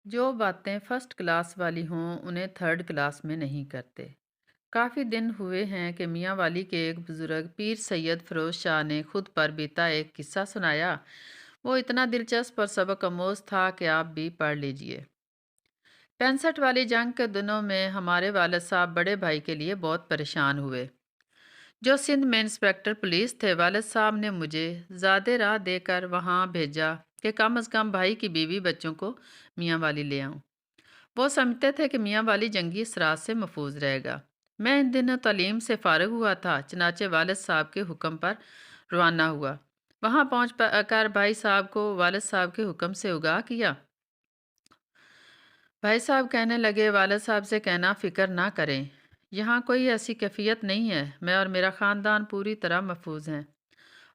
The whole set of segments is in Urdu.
جو باتیں فرسٹ کلاس والی ہوں انہیں تھرڈ کلاس میں نہیں کرتے۔ کافی دن ہوئے ہیں کہ میاں والی کے ایک بزرگ پیر سید فیروز شاہ نے خود پر بیتا ایک قصہ سنایا۔ وہ اتنا دلچسپ اور سبق آموز تھا کہ آپ بھی پڑھ لیجئے۔ 65 والی جنگ کے دنوں میں ہمارے والد صاحب بڑے بھائی کے لیے بہت پریشان ہوئے۔ جو سندھ میں انسپیکٹر پولیس تھے، والد صاحب نے مجھے زیادہ راہ دے کر وہاں بھیجا کہ کم از کم بھائی کی بیوی بچوں کو میاں والی لے آؤں۔ وہ سمجھتے تھے کہ میاں والی جنگی اثرات سے محفوظ رہے گا۔ میں ان دنوں تعلیم سے فارغ ہوا تھا، چنانچہ والد صاحب کے حکم پر روانہ ہوا۔ وہاں پہنچ کر بھائی صاحب کو والد صاحب کے حکم سے آگاہ کیا۔ بھائی صاحب کہنے لگے، والد صاحب سے کہنا فکر نہ کریں، یہاں کوئی ایسی کیفیت نہیں ہے، میں اور میرا خاندان پوری طرح محفوظ ہیں،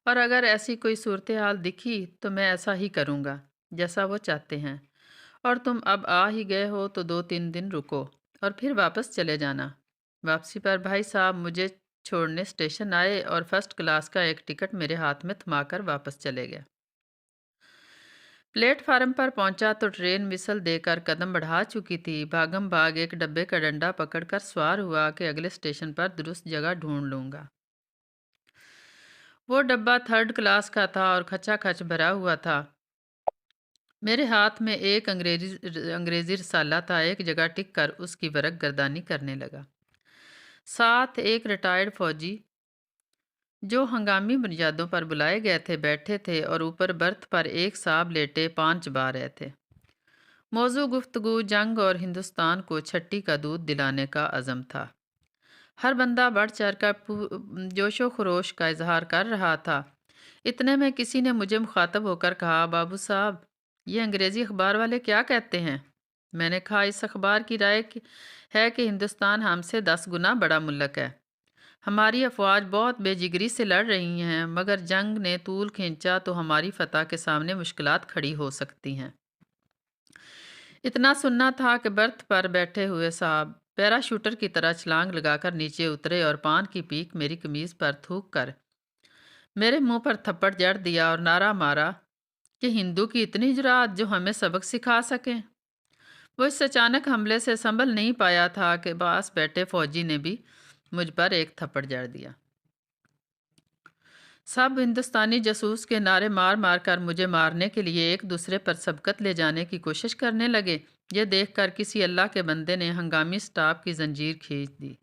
اور اگر ایسی کوئی صورتحال دکھی تو میں ایسا ہی کروں گا جیسا وہ چاہتے ہیں، اور تم اب آ ہی گئے ہو تو 2-3 دن رکو اور پھر واپس چلے جانا۔ واپسی پر بھائی صاحب مجھے چھوڑنے اسٹیشن آئے اور فرسٹ کلاس کا ایک ٹکٹ میرے ہاتھ میں تھما کر واپس چلے گئے۔ پلیٹ فارم پر پہنچا تو ٹرین وسل دے کر قدم بڑھا چکی تھی۔ بھاگم بھاگ ایک ڈبے کا ڈنڈا پکڑ کر سوار ہوا کہ اگلے اسٹیشن پر درست جگہ ڈھونڈ لوں گا۔ وہ ڈبہ تھرڈ کلاس کا تھا اور کھچا کھچ بھرا ہوا تھا۔ میرے ہاتھ میں ایک انگریزی رسالہ تھا، ایک جگہ ٹک کر اس کی ورق گردانی کرنے لگا۔ ساتھ ایک ریٹائرڈ فوجی جو ہنگامی بنیادوں پر بلائے گئے تھے بیٹھے تھے اور اوپر برتھ پر ایک صاحب لیٹے پان چبا رہے تھے۔ موضوع گفتگو جنگ اور ہندوستان کو چھٹی کا دودھ دلانے کا عزم تھا۔ ہر بندہ بڑھ چڑھ کر جوش و خروش کا اظہار کر رہا تھا۔ اتنے میں کسی نے مجھے مخاطب ہو کر کہا، بابو صاحب، یہ انگریزی اخبار والے کیا کہتے ہیں؟ میں نے کہا، اس اخبار کی رائے ہے کہ ہندوستان ہم سے 10 گنا بڑا ملک ہے۔ ہماری افواج بہت بے جگری سے لڑ رہی ہیں، مگر جنگ نے طول کھینچا تو ہماری فتح کے سامنے مشکلات کھڑی ہو سکتی ہیں۔ اتنا سننا تھا کہ برتھ پر بیٹھے ہوئے صاحب پیراشوٹر کی طرح چھلانگ لگا کر نیچے اترے اور پان کی پیک میری قمیض پر تھوک کر میرے منہ پر تھپڑ جڑ دیا اور نعرہ مارا کہ ہندو کی اتنی جرات جو ہمیں سبق سکھا سکیں۔ وہ اس اچانک حملے سے سنبھل نہیں پایا تھا کہ پاس بیٹھے فوجی نے بھی مجھ پر ایک تھپڑ جڑ دیا۔ سب ہندوستانی جاسوس کے نعرے مار مار کر مجھے مارنے کے لیے ایک دوسرے پر سبقت لے جانے کی کوشش کرنے لگے۔ یہ دیکھ کر کسی اللہ کے بندے نے ہنگامی سٹاپ کی زنجیر کھینچ دی۔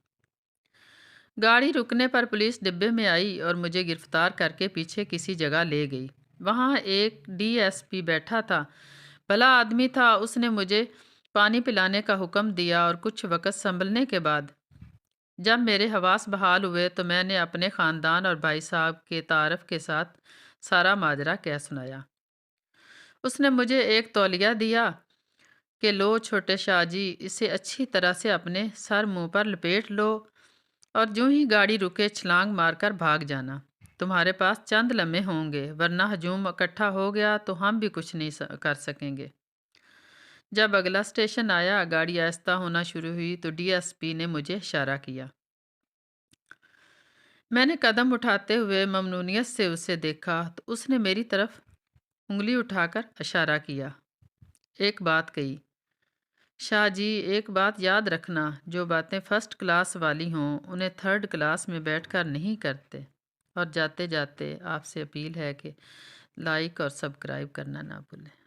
گاڑی رکنے پر پولیس ڈبے میں آئی اور مجھے گرفتار کر کے پیچھے کسی جگہ لے گئی۔ وہاں ایک ڈی ایس پی بیٹھا تھا، بھلا آدمی تھا۔ اس نے مجھے پانی پلانے کا حکم دیا اور کچھ وقت سنبھلنے کے بعد جب میرے حواس بحال ہوئے تو میں نے اپنے خاندان اور بھائی صاحب کے تعارف کے ساتھ سارا ماجرا کہہ سنایا۔ اس نے مجھے ایک تولیہ دیا کہ لو چھوٹے شاہ جی، اسے اچھی طرح سے اپنے سر منہ پر لپیٹ لو اور جو ہی گاڑی رکے چھلانگ مار کر بھاگ جانا۔ تمہارے پاس چند لمحے ہوں گے، ورنہ ہجوم اکٹھا ہو گیا تو ہم بھی کچھ نہیں کر سکیں گے۔ جب اگلا اسٹیشن آیا، گاڑی آہستہ ہونا شروع ہوئی تو ڈی ایس پی نے مجھے اشارہ کیا۔ میں نے قدم اٹھاتے ہوئے ممنونیت سے اسے دیکھا تو اس نے میری طرف انگلی اٹھا کر اشارہ کیا۔ ایک بات کہی، شاہ جی، ایک بات یاد رکھنا، جو باتیں فرسٹ کلاس والی ہوں انہیں تھرڈ کلاس میں بیٹھ کر نہیں کرتے۔ اور جاتے جاتے آپ سے اپیل ہے کہ لائک اور سبسکرائب کرنا نہ بھولیں۔